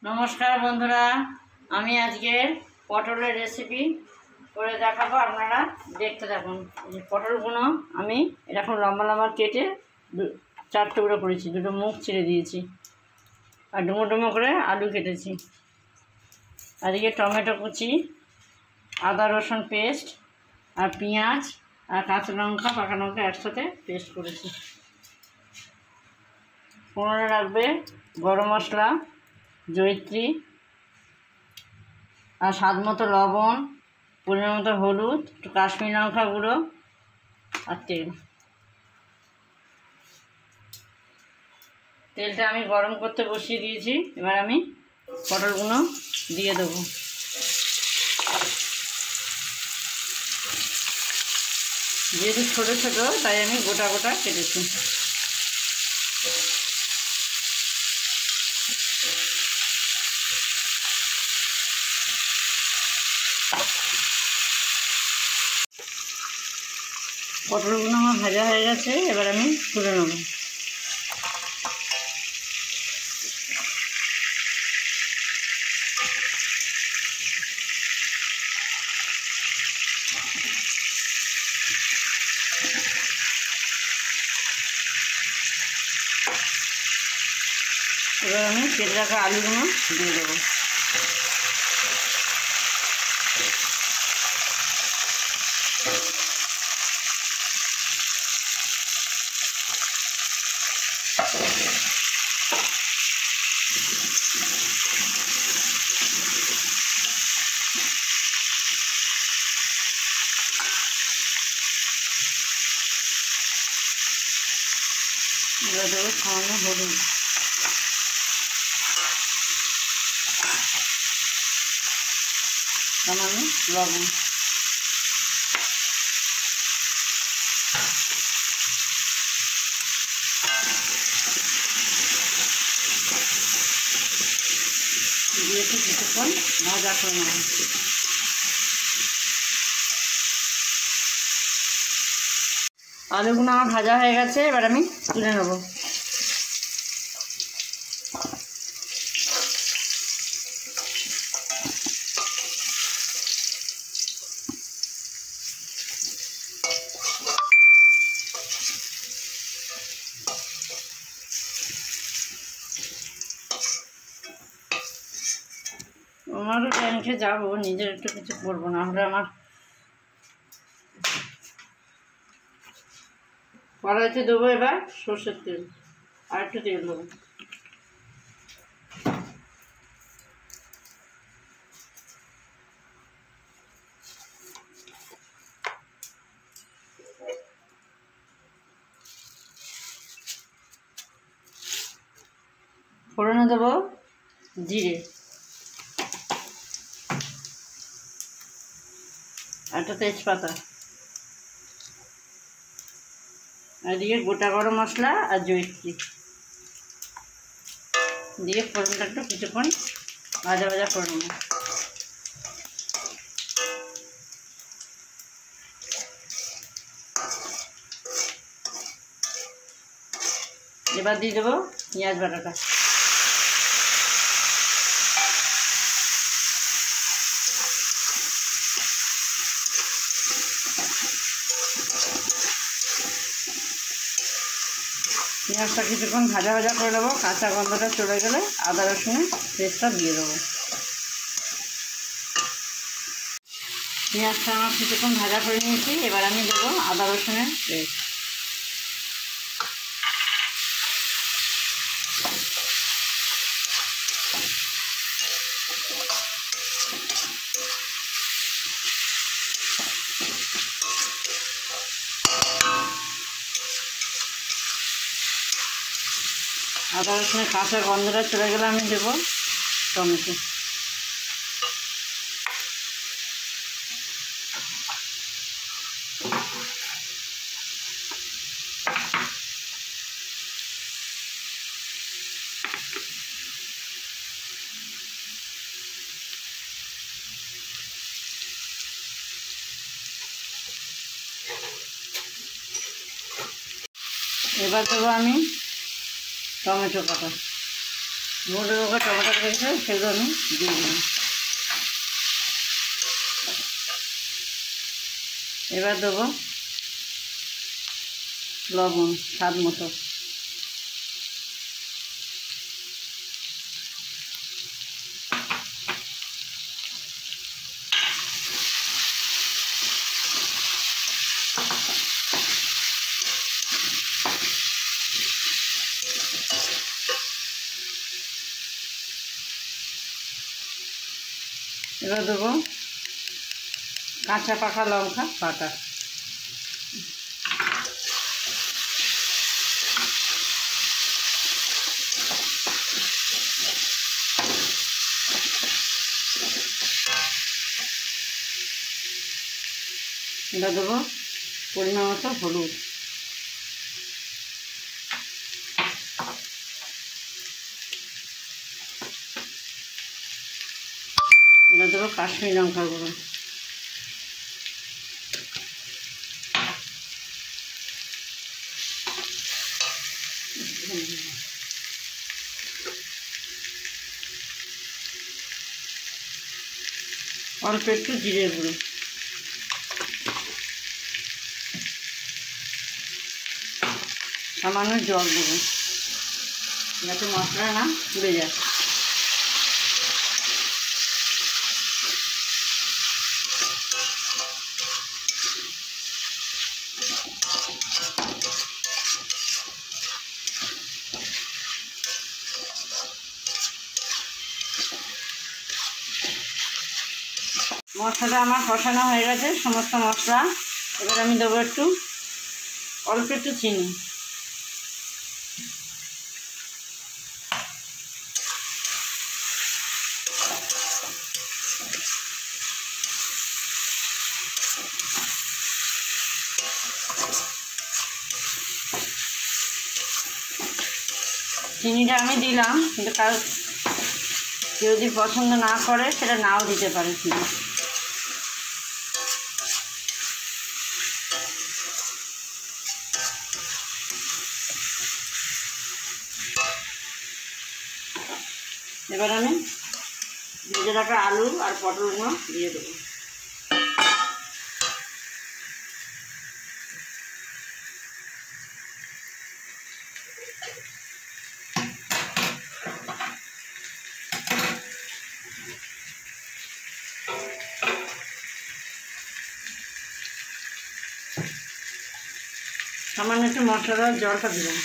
নমস্কার বন্ধুরা, আমি আজকে পটলের রেসিপি করে দেখাবো। আপনারা দেখতে থাকুন। এই পটলগুলো আমি এরকম লম্বা লম্বা কেটে চার টুকরো করেছি, দুটো মুখ ছিঁড়ে দিয়েছি, আর ডুমো ডুমো করে আলু কেটেছি। আজকে টমেটো কুচি, আদা রসুন পেস্ট, আর পেঁয়াজ আর কাঁচা লঙ্কা পাকা লঙ্কা একসাথে পেস্ট করেছি। ফোড়নে রাখবে গরম মশলা, জয়িত্রী, আর স্বাদ মতো লবণ, পরিমাণ মতো হলুদ, একটু কাশ্মীরি লঙ্কা গুঁড়ো আর তেল। তেলটা আমি গরম করতে বসিয়ে দিয়েছি। এবার আমি পটলগুলো দিয়ে দেবো। যেহেতু ছোটো ছোটো তাই আমি গোটা গোটা কেটেছি। পটলগুলো আমার ভাজা হয়ে গেছে, এবার আমি তুলে নেব। এবার আমি কেটে রাখা আলুগুলো দিয়ে দেবো। এবার দেবো সামান্য হলুদ, সামান্য লবণ। দিয়ে একটু কিছুক্ষণ ভাজা করে নেব। আলুগুলো আমার ভাজা হয়ে গেছে, এবার আমি তুলে নেব। আমারও ব্যাংকে যাবো, নিজের একটু কিছু করবো, না হলে আমার কড়াইতে দেবো এবার সর্ষের তেল, আর একটু তেল দেবো। ফোড়নে দেবো জিরে, একটা তেজপাতা, আর দিয়ে গোটা গরম মশলা আর জয়িত্রী দিয়ে ফোড়নটা একটু কিছুক্ষণ ভাজা ভাজা করে নেব। এবার দিয়ে দেবো পেঁয়াজ বাটাটা। পেঁয়াজটা কিছুক্ষণ ভাজা ভাজা করে নেবো, কাঁচা গন্ধটা চলে গেলে আদা রসুনের পেস্টটা দিয়ে দেবো। পেঁয়াজটা আমার কিছুক্ষণ ভাজা করে নিয়েছি, এবার আমি দেবো আদা রসুনের পেস্ট। আদা রসুনের কাঁচা গন্ধটা চলে গেলে আমি দেবো টমেটো। এবার দেবো আমি টমেটো কাটা। গোটা গোটা টমেটো রয়েছে, সেগুলো আমি দিয়ে দিলাম। এবার দেবো লবণ স্বাদ মতো। এবার দেবো কাঁচা পাকা লঙ্কা বাটা। এবার দেবো পরিমাণ মতো হলুদ। এবার দেবো কাশ্মীরি লঙ্কার গুঁড়ো। অল্প একটু জিরে গুঁড়ো। সামান্য জল দেবো যাতে মশলা না পুড়ে যায়। মশলাটা আমার কষানো হয়ে গেছে, সমস্ত মশলা। এবার আমি দেবো অল্প একটু চিনি। চিনিটা আমি দিলাম, কিন্তু কেউ যদি পছন্দ না করে সেটা নাও দিতে পারে চিনি। এবার আমি ভেজে রাখা আলু আর পটলগুলো দিয়ে দেবো। সামান্য একটু মশলার জলটা দিলাম,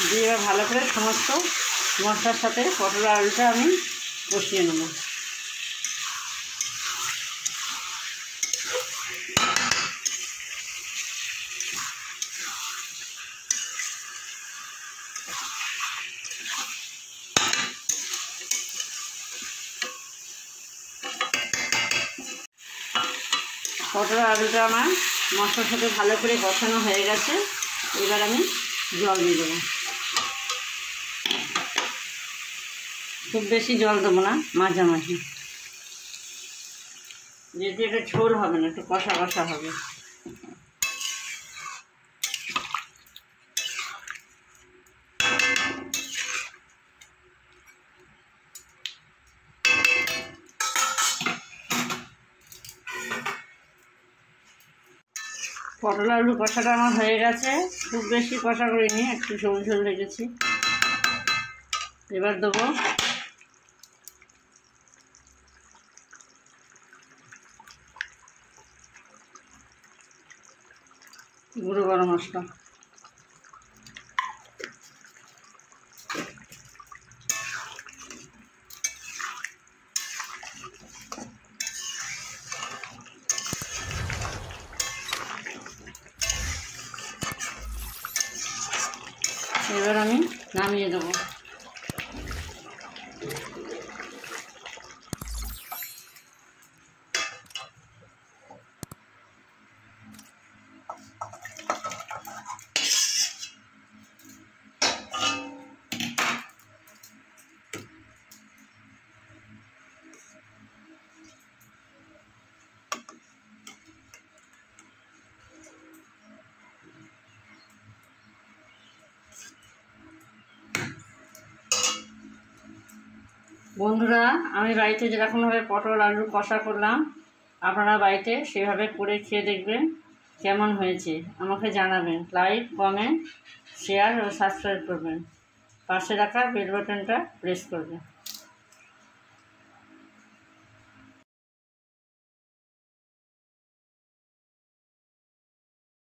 দিয়ে এবার ভালো করে সমস্ত মশলার সাথে পটল আলুটা আমি কষিয়ে নেব। পটল আলুটা আমার মশলার সাথে ভালো করে কষানো হয়ে গেছে। এবার আমি জল দিয়ে দেবো। খুব বেশি জল দেবো না, মাঝামাঝি, যেহেতু এটা ঝোল হবে না, একটু কষা কষা হবে। পটল আলু কষাটা আমার হয়ে গেছে, খুব বেশি কষা করিনি, একটু ঝোল ঝোল রেখেছি। এবার দেবো গুঁড়ো গরম মশলা। এবার আমি নামিয়ে দেবো। বন্ধুরা, আমি বাড়িতে যেরকমভাবে পটল আলুর কষা করলাম, আপনারা বাড়িতে সেভাবে করে খেয়ে দেখবেন কেমন হয়েছে। আমাকে জানাবেন। লাইক, কমেন্ট, শেয়ার ও সাবস্ক্রাইব করবেন। পাশে রাখা বেল বাটনটা প্রেস করবেন।